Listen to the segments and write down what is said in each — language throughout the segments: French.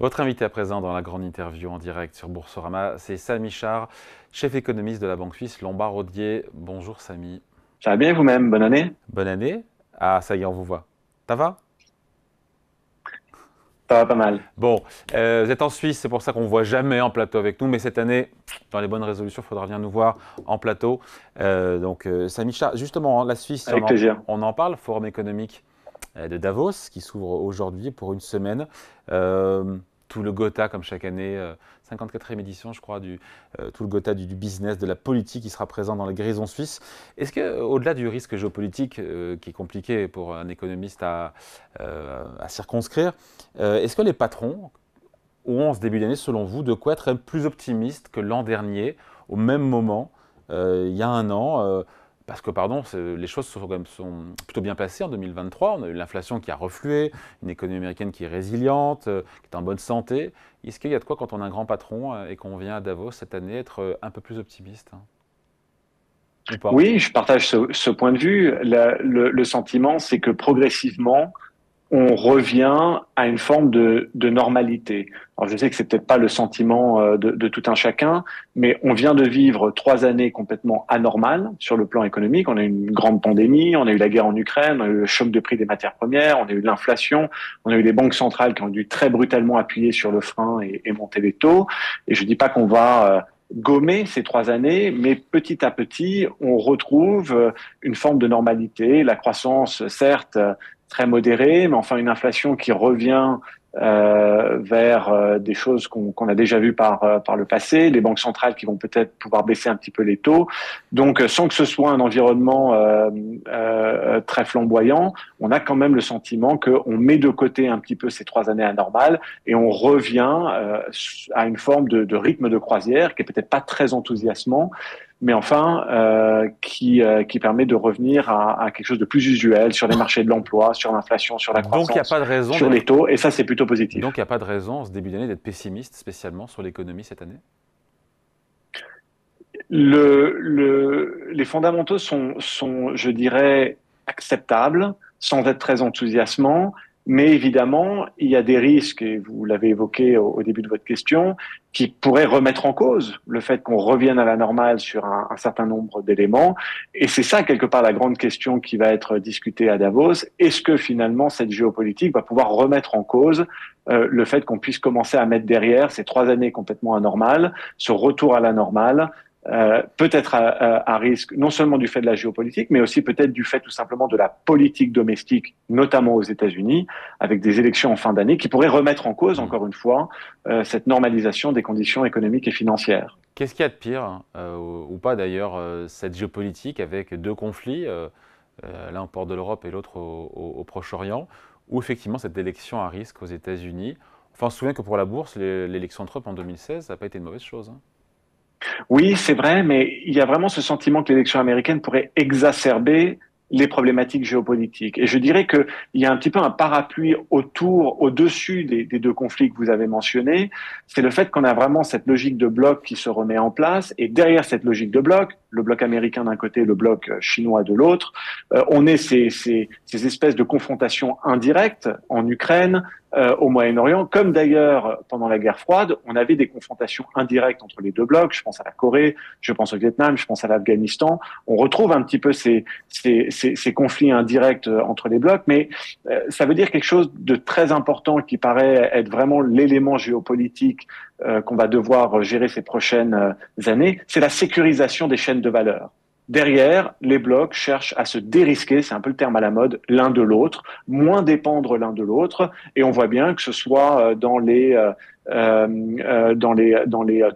Votre invité à présent dans la grande interview en direct sur Boursorama, c'est Samy Char, chef économiste de la banque suisse Lombard-Odier. Bonjour Samy. Ça va bien vous-même, bonne année? Bonne année. Ah, ça y est, on vous voit. Ça va? Ça va pas mal. Bon, vous êtes en Suisse, c'est pour ça qu'on ne voit jamais en plateau avec nous, mais cette année, dans les bonnes résolutions, il faudra venir nous voir en plateau. Samy Char, justement, la Suisse, Avec plaisir. on en parle, Forum économique de Davos, qui s'ouvre aujourd'hui pour une semaine. Euh, tout le Gotha, comme chaque année, 54e édition, je crois, tout le Gotha du business, de la politique qui sera présent dans les grisons suisses. Est-ce que, au-delà du risque géopolitique, qui est compliqué pour un économiste à circonscrire, est-ce que les patrons ont, en ce début d'année, selon vous, de quoi être plus optimistes que l'an dernier, au même moment, il y a un an parce que, pardon, les choses sont plutôt bien passées en 2023. On a eu l'inflation qui a reflué, une économie américaine qui est résiliente, qui est en bonne santé. Est-ce qu'il y a de quoi, quand on a un grand patron et qu'on vient à Davos cette année, être un peu plus optimiste, hein, ou pas? Oui, je partage ce point de vue. Le sentiment, c'est que progressivement, on revient à une forme de normalité. Alors je sais que c'est peut-être pas le sentiment de tout un chacun, mais on vient de vivre 3 années complètement anormales sur le plan économique. On a eu une grande pandémie, on a eu la guerre en Ukraine, on a eu le choc de prix des matières premières, on a eu l'inflation, on a eu les banques centrales qui ont dû très brutalement appuyer sur le frein et monter les taux. Et je dis pas qu'on va gommer ces 3 années, mais petit à petit, on retrouve une forme de normalité. La croissance, certes, très modérée, mais enfin une inflation qui revient vers des choses qu'on a déjà vues par le passé, les banques centrales qui vont peut-être pouvoir baisser un petit peu les taux. Donc, sans que ce soit un environnement très flamboyant, on a quand même le sentiment qu'on met de côté un petit peu ces 3 années anormales et on revient à une forme de rythme de croisière qui est peut-être pas très enthousiasmant, mais enfin qui permet de revenir à quelque chose de plus usuel sur les marchés de l'emploi, sur l'inflation, sur la Donc il n'y a croissance, pas de raison sur les d'être, taux, et ça c'est plutôt donc positif. il y a pas de raison, en ce début d'année, d'être pessimiste, spécialement sur l'économie cette année? Les fondamentaux je dirais, acceptables, sans être très enthousiasmants, mais évidemment, il y a des risques, et vous l'avez évoqué au début de votre question, qui pourraient remettre en cause le fait qu'on revienne à la normale sur un certain nombre d'éléments. Et c'est ça, quelque part, la grande question qui va être discutée à Davos. Est-ce que finalement, cette géopolitique va pouvoir remettre en cause le fait qu'on puisse commencer à mettre derrière ces 3 années complètement anormales, ce retour à la normale, peut-être à risque non seulement du fait de la géopolitique, mais aussi peut-être du fait tout simplement de la politique domestique, notamment aux États-Unis, avec des élections en fin d'année qui pourraient remettre en cause, Hmm. encore une fois, cette normalisation des conditions économiques et financières. Qu'est-ce qu'il y a de pire, hein, ou pas d'ailleurs, cette géopolitique avec deux conflits, l'un au port de l'Europe et l'autre au Proche-Orient, ou effectivement cette élection à risque aux États-Unis? Enfin, on se souvient que pour la bourse, l'élection de Trump en 2016, ça n'a pas été une mauvaise chose, hein. Oui, c'est vrai, mais il y a vraiment ce sentiment que l'élection américaine pourrait exacerber les problématiques géopolitiques. Et je dirais qu'il y a un petit peu un parapluie autour, au-dessus des deux conflits que vous avez mentionnés. C'est le fait qu'on a vraiment cette logique de bloc qui se remet en place. Et derrière cette logique de bloc, le bloc américain d'un côté, le bloc chinois de l'autre, on est ces espèces de confrontations indirectes en Ukraine, au Moyen-Orient, comme d'ailleurs pendant la guerre froide, on avait des confrontations indirectes entre les deux blocs. Je pense à la Corée, je pense au Vietnam, je pense à l'Afghanistan. On retrouve un petit peu ces conflits indirects entre les blocs, mais ça veut dire quelque chose de très important qui paraît être vraiment l'élément géopolitique qu'on va devoir gérer ces prochaines années, c'est la sécurisation des chaînes de valeur. Derrière, les blocs cherchent à se dérisquer, c'est un peu le terme à la mode, l'un de l'autre, moins dépendre l'un de l'autre, et on voit bien que ce soit dans les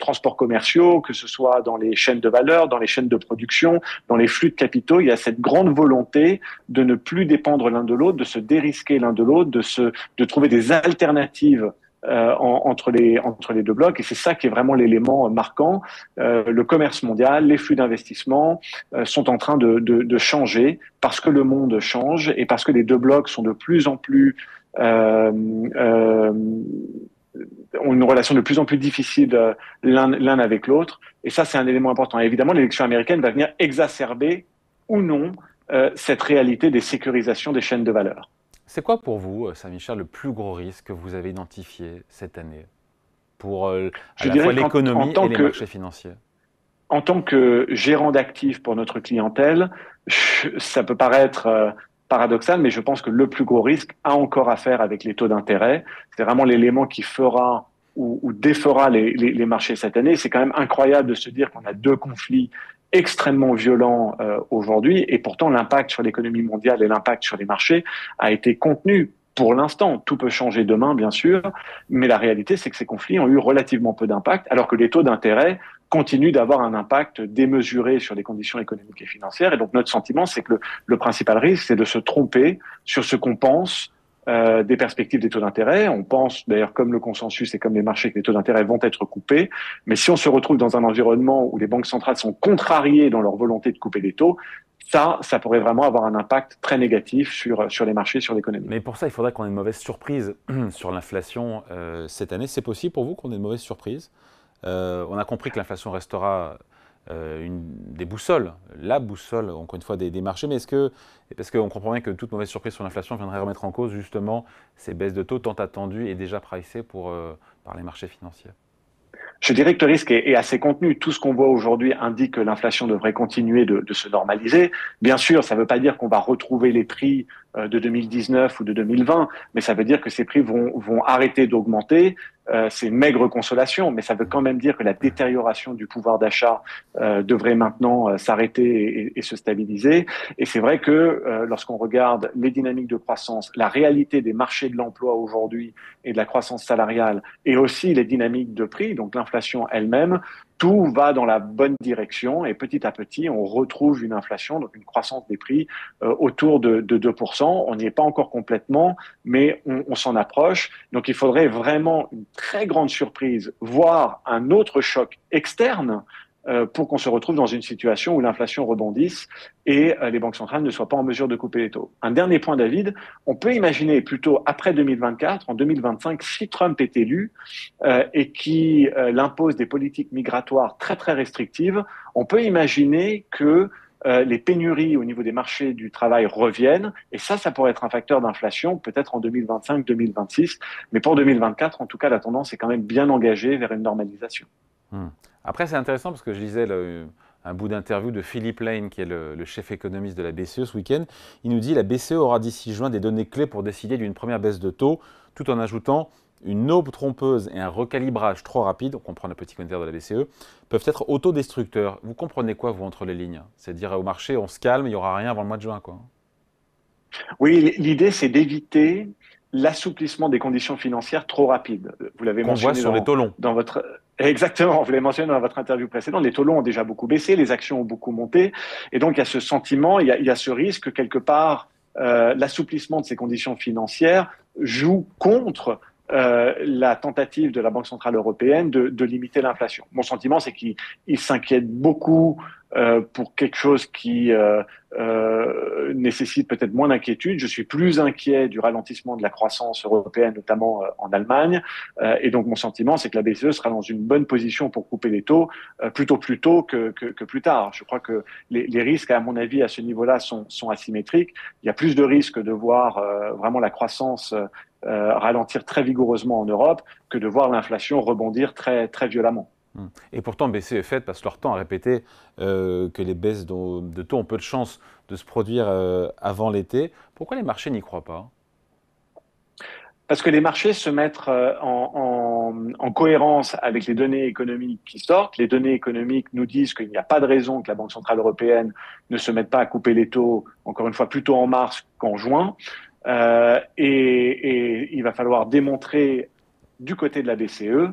transports commerciaux, que ce soit dans les chaînes de valeur, dans les chaînes de production, dans les flux de capitaux, il y a cette grande volonté de ne plus dépendre l'un de l'autre, de se dérisquer l'un de l'autre, de trouver des alternatives entre les deux blocs. Et c'est ça qui est vraiment l'élément marquant. Le commerce mondial, les flux d'investissement sont en train de changer parce que le monde change et parce que les deux blocs sont de plus en plus euh, euh, ont une relation de plus en plus difficile l'un avec l'autre. Et ça, c'est un élément important. Et évidemment, l'élection américaine va venir exacerber ou non cette réalité des sécurisations des chaînes de valeur. C'est quoi pour vous, Saint-Michel, le plus gros risque que vous avez identifié cette année pour à Je la fois dirais l'économie et les marchés financiers? en tant que gérant d'actifs pour notre clientèle, ça peut paraître paradoxal, mais je pense que le plus gros risque a encore à faire avec les taux d'intérêt. C'est vraiment l'élément qui fera ou défera les marchés cette année. C'est quand même incroyable de se dire qu'on a deux conflits extrêmement violents aujourd'hui, et pourtant l'impact sur l'économie mondiale et l'impact sur les marchés a été contenu. Pour l'instant, tout peut changer demain, bien sûr, mais la réalité, c'est que ces conflits ont eu relativement peu d'impact, alors que les taux d'intérêt continue d'avoir un impact démesuré sur les conditions économiques et financières. Et donc notre sentiment, c'est que le principal risque, c'est de se tromper sur ce qu'on pense des perspectives des taux d'intérêt. On pense d'ailleurs, comme le consensus et comme les marchés, que les taux d'intérêt vont être coupés. Mais si on se retrouve dans un environnement où les banques centrales sont contrariées dans leur volonté de couper les taux, ça pourrait vraiment avoir un impact très négatif sur les marchés, sur l'économie. Mais pour ça, il faudrait qu'on ait une mauvaise surprise sur l'inflation cette année. C'est possible pour vous qu'on ait une mauvaise surprise? On a compris que l'inflation restera une des boussoles, la boussole, encore une fois, des marchés. Mais parce qu'on comprend bien que toute mauvaise surprise sur l'inflation viendrait remettre en cause justement ces baisses de taux tant attendues et déjà pricées par les marchés financiers? Je dirais que le risque est assez contenu. Tout ce qu'on voit aujourd'hui indique que l'inflation devrait continuer de se normaliser. Bien sûr, ça ne veut pas dire qu'on va retrouver les prix de 2019 ou de 2020, mais ça veut dire que ces prix vont arrêter d'augmenter. C'est une maigre consolation, mais ça veut quand même dire que la détérioration du pouvoir d'achat devrait maintenant s'arrêter et se stabiliser. Et c'est vrai que lorsqu'on regarde les dynamiques de croissance, la réalité des marchés de l'emploi aujourd'hui et de la croissance salariale, et aussi les dynamiques de prix, donc l'inflation elle-même, tout va dans la bonne direction et petit à petit, on retrouve une inflation, donc une croissance des prix autour de 2%. On n'y est pas encore complètement, mais on s'en approche. Donc il faudrait vraiment une très grande surprise, voire un autre choc externe pour qu'on se retrouve dans une situation où l'inflation rebondisse et les banques centrales ne soient pas en mesure de couper les taux. Un dernier point, David, on peut imaginer plutôt après 2024, en 2025, si Trump est élu et qui impose des politiques migratoires très très restrictives, on peut imaginer que les pénuries au niveau des marchés du travail reviennent, et ça pourrait être un facteur d'inflation, peut-être en 2025-2026, mais pour 2024, en tout cas, la tendance est quand même bien engagée vers une normalisation. Après, c'est intéressant parce que je lisais un bout d'interview de Philippe Lane, qui est le chef économiste de la BCE ce week-end. Il nous dit que la BCE aura d'ici juin des données clés pour décider d'une première baisse de taux, tout en ajoutant une aube trompeuse et un recalibrage trop rapide, on comprend le petit commentaire de la BCE, peuvent être autodestructeurs. Vous comprenez quoi, vous, entre les lignes? C'est dire au marché, on se calme, il n'y aura rien avant le mois de juin, quoi. Oui, l'idée, c'est d'éviter l'assouplissement des conditions financières trop rapide. Vous l'avez Qu'on voit mentionné sur les taux longs. dans votre... Exactement, vous l'avez mentionné dans votre interview précédente, les taux longs ont déjà beaucoup baissé, les actions ont beaucoup monté, et donc il y a ce sentiment, il y a ce risque, quelque part, l'assouplissement de ces conditions financières joue contre la tentative de la Banque centrale européenne de limiter l'inflation. Mon sentiment, c'est qu'il s'inquiète beaucoup pour quelque chose qui nécessite peut-être moins d'inquiétude. Je suis plus inquiet du ralentissement de la croissance européenne, notamment en Allemagne. Et donc mon sentiment, c'est que la BCE sera dans une bonne position pour couper les taux plutôt plus tôt que plus tard. Je crois que les risques, à mon avis, à ce niveau-là, sont asymétriques. Il y a plus de risques de voir vraiment la croissance ralentir très vigoureusement en Europe que de voir l'inflation rebondir très, très violemment. Et pourtant, BCE est faite, passe leur temps à répéter que les baisses de taux ont peu de chances de se produire avant l'été. Pourquoi les marchés n'y croient pas? Parce que les marchés se mettent en cohérence avec les données économiques qui sortent. Les données économiques nous disent qu'il n'y a pas de raison que la Banque centrale européenne ne se mette pas à couper les taux, encore une fois, plutôt en mars qu'en juin. Et il va falloir démontrer du côté de la BCE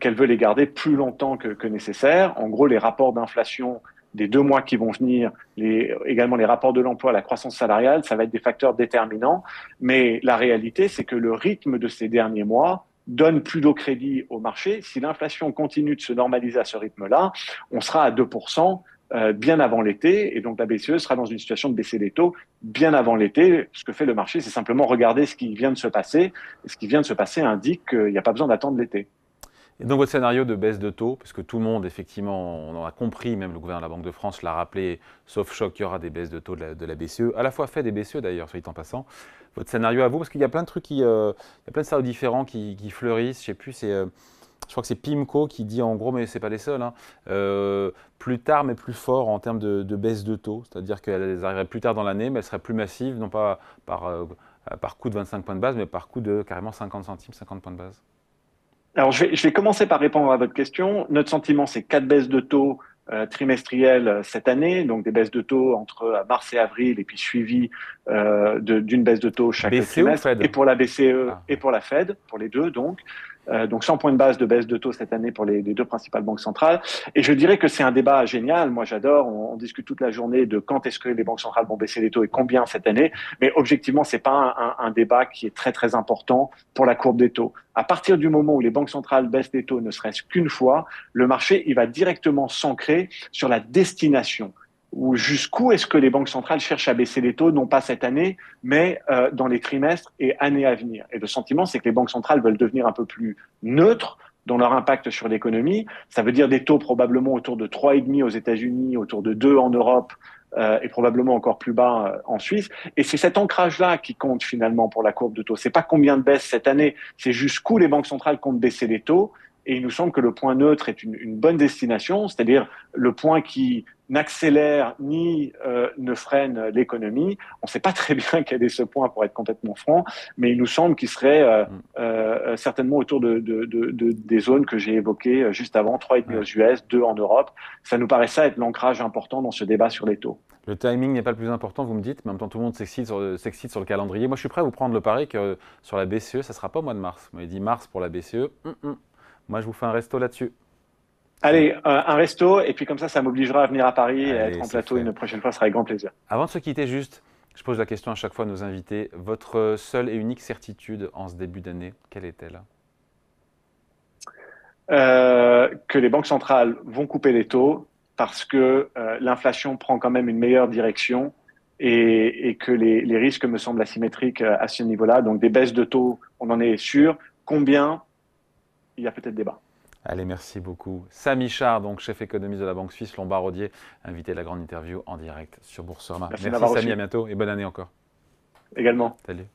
qu'elle veut les garder plus longtemps que nécessaire. En gros, les rapports d'inflation des 2 mois qui vont venir, également les rapports de l'emploi, la croissance salariale, ça va être des facteurs déterminants. Mais la réalité, c'est que le rythme de ces derniers mois donne plus d'eau crédit au marché. Si l'inflation continue de se normaliser à ce rythme-là, on sera à 2% bien avant l'été, et donc la BCE sera dans une situation de baisser les taux bien avant l'été. Ce que fait le marché, c'est simplement regarder ce qui vient de se passer, et ce qui vient de se passer indique qu'il n'y a pas besoin d'attendre l'été. Et donc votre scénario de baisse de taux, parce que tout le monde, effectivement, on en a compris, même le gouverneur de la Banque de France l'a rappelé, sauf choc, il y aura des baisses de taux de la BCE, à la fois fait des BCE d'ailleurs, soit dit en passant. Votre scénario à vous, parce qu'il y a plein de trucs il y a plein de scénarios différents qui fleurissent, je sais plus, je crois que c'est PIMCO qui dit en gros, mais c'est pas les seuls, hein, plus tard mais plus fort en termes de baisse de taux, c'est-à-dire qu'elles arriveraient plus tard dans l'année, mais elles seraient plus massives, non pas par coup de 25 points de base, mais par coup de carrément 50 centimes, 50 points de base. Alors, je vais commencer par répondre à votre question. Notre sentiment, c'est 4 baisses de taux trimestrielles cette année, donc des baisses de taux entre mars et avril, et puis suivi d'une baisse de taux chaque BCE ou trimestre, Fed? et pour la BCE Ah, et pour la Fed, pour les deux, donc 100 points de base de baisse de taux cette année pour les deux principales banques centrales. Et je dirais que c'est un débat génial. Moi, j'adore. On discute toute la journée de quand est-ce que les banques centrales vont baisser les taux et combien cette année. Mais objectivement, c'est pas un débat qui est très, très important pour la courbe des taux. À partir du moment où les banques centrales baissent les taux, ne serait-ce qu'une fois, le marché, il va directement s'ancrer sur la destination. Ou jusqu'où est-ce que les banques centrales cherchent à baisser les taux, non pas cette année, mais dans les trimestres et années à venir. Et le sentiment, c'est que les banques centrales veulent devenir un peu plus neutres dans leur impact sur l'économie. Ça veut dire des taux probablement autour de 3,5 aux États-Unis, autour de 2 en Europe et probablement encore plus bas en Suisse. Et c'est cet ancrage-là qui compte finalement pour la courbe de taux. C'est pas combien de baisses cette année, c'est jusqu'où les banques centrales comptent baisser les taux. Et il nous semble que le point neutre est une bonne destination, c'est-à-dire le point qui n'accélère ni ne freine l'économie. On ne sait pas très bien quel est ce point pour être complètement franc, mais il nous semble qu'il serait certainement autour des zones que j'ai évoquées juste avant, 3,5 aux US, 2 en Europe. Ça nous paraît ça être l'ancrage important dans ce débat sur les taux. le timing n'est pas le plus important, vous me dites, mais en même temps tout le monde s'excite sur le calendrier. Moi je suis prêt à vous prendre le pari que sur la BCE, ça ne sera pas au mois de mars. Vous m'avez dit mars pour la BCE. Moi je vous fais un resto là-dessus. Allez, un resto, et puis comme ça m'obligera à venir à Paris et à Allez, être en c'est plateau fait. une prochaine fois, ce sera avec grand plaisir. Avant de se quitter juste, je pose la question à chaque fois à nos invités. Votre seule et unique certitude en ce début d'année, quelle est-elle? Que les banques centrales vont couper les taux parce que l'inflation prend quand même une meilleure direction et que les risques me semblent asymétriques à ce niveau-là. Donc des baisses de taux, on en est sûr. Combien? Il y a peut-être débat. Allez, merci beaucoup. Samy Char, donc chef économiste de la Banque Suisse Lombard-Odier, invité à la grande interview en direct sur Boursorama. Merci de Merci m'avoir Samy, à reçu bientôt et bonne année encore. également. Salut.